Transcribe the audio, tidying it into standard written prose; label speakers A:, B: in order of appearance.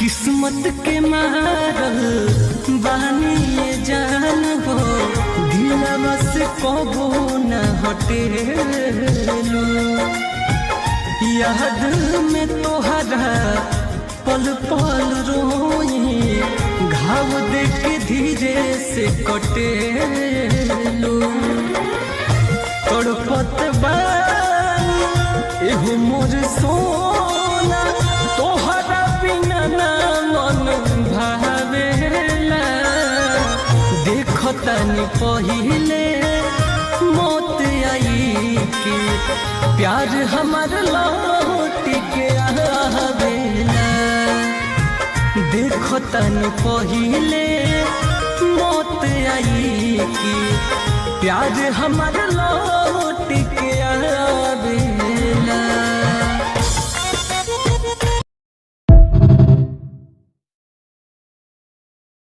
A: किस्मत के मारल बानी ये जान हो, दिलवा से कबो न हटेलू। याद में तोहरा पल पल रोई, घाव देख के धीरे से कटेलू। तड़पत बानी एहो मोर सोना, तोहरा बिना ना मन भावेला। देखतानी पहिले मौत आई के, प्यार हमार लौट के आवेला। देखतानी पहिले मौत आई के, प्यार हमार लौट